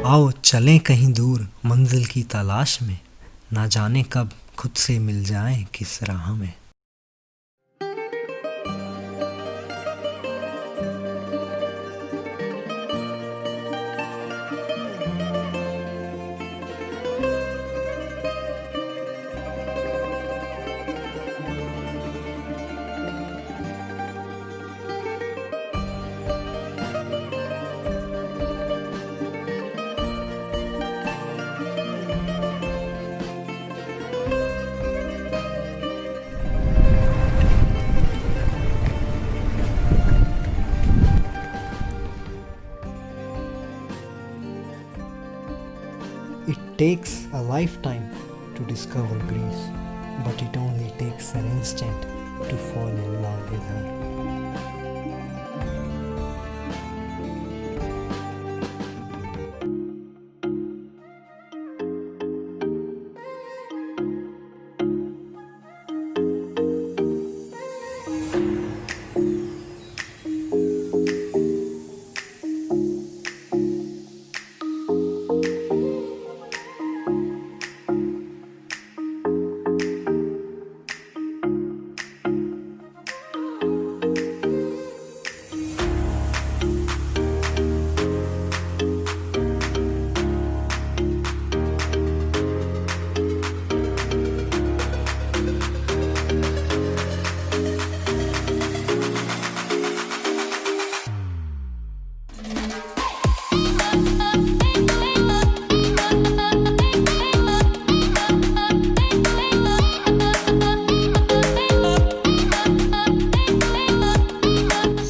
आओ चलें कहीं दूर मंजिल की तलाश में, ना जाने कब खुद से मिल जाएं किस राह में। It takes a lifetime to discover Greece, but it only takes an instant to fall in love with her.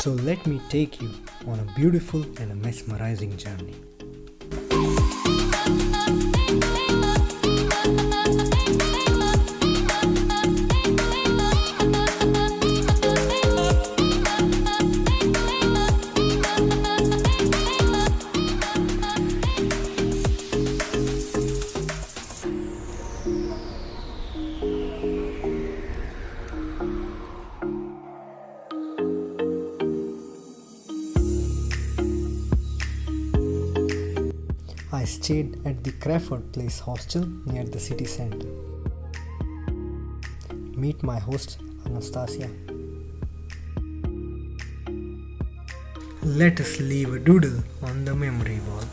So let me take you on a beautiful and a mesmerizing journey. I stayed at the Crawford Place Hostel near the city center. Meet my host Anastasia. Let us leave a doodle on the memory wall.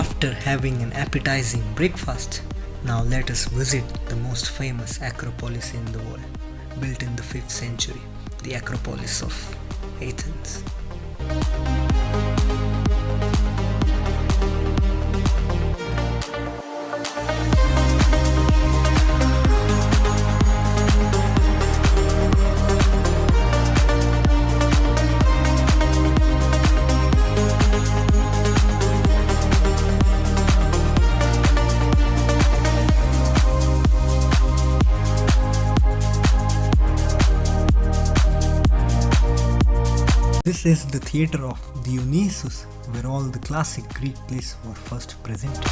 After having an appetizing breakfast, now let us visit the most famous Acropolis in the world, built in the 5th century, the Acropolis of Athens. This is the theatre of Dionysus, where all the classic Greek plays were first presented.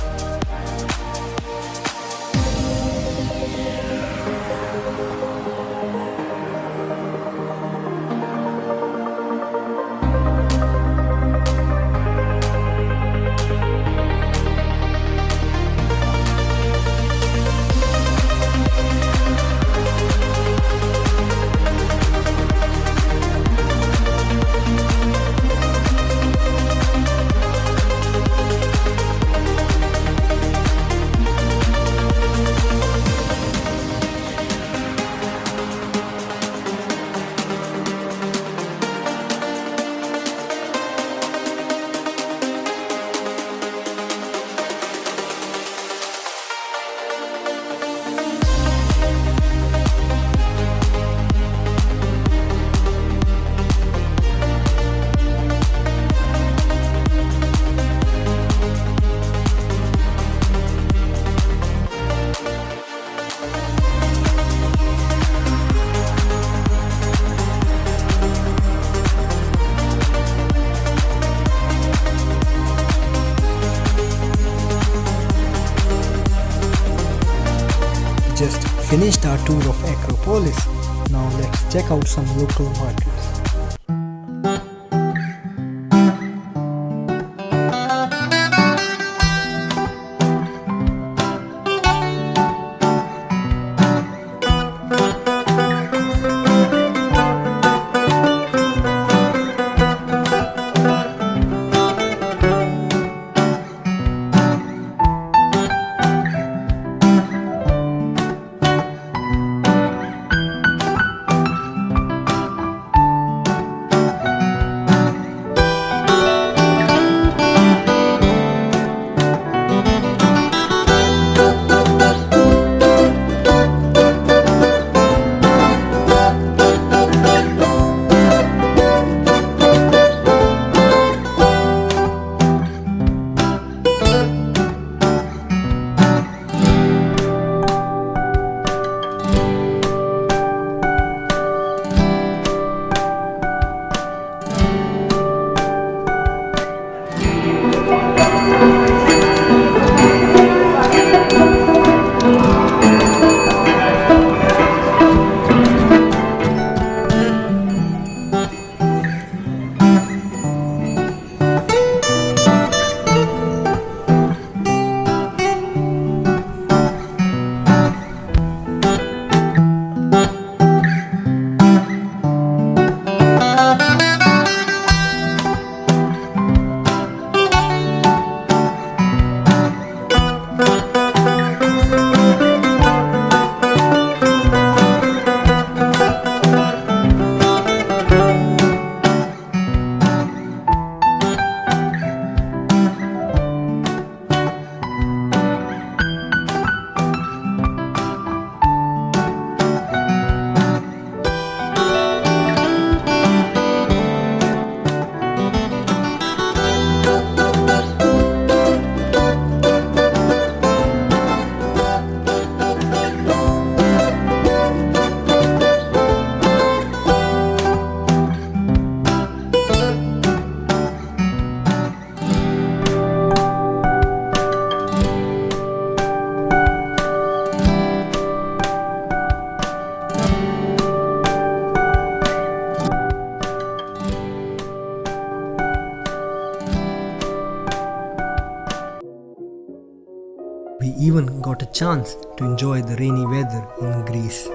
finished our tour of Acropolis. Now let's check out some local markets. We even got a chance to enjoy the rainy weather in Greece.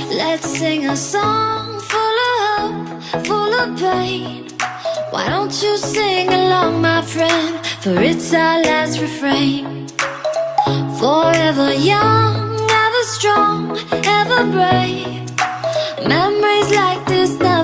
Let's sing a song full of hope, full of pain. Why don't you sing along, my friend? For it's our last refrain. Forever young, ever strong, ever brave. Memories like this now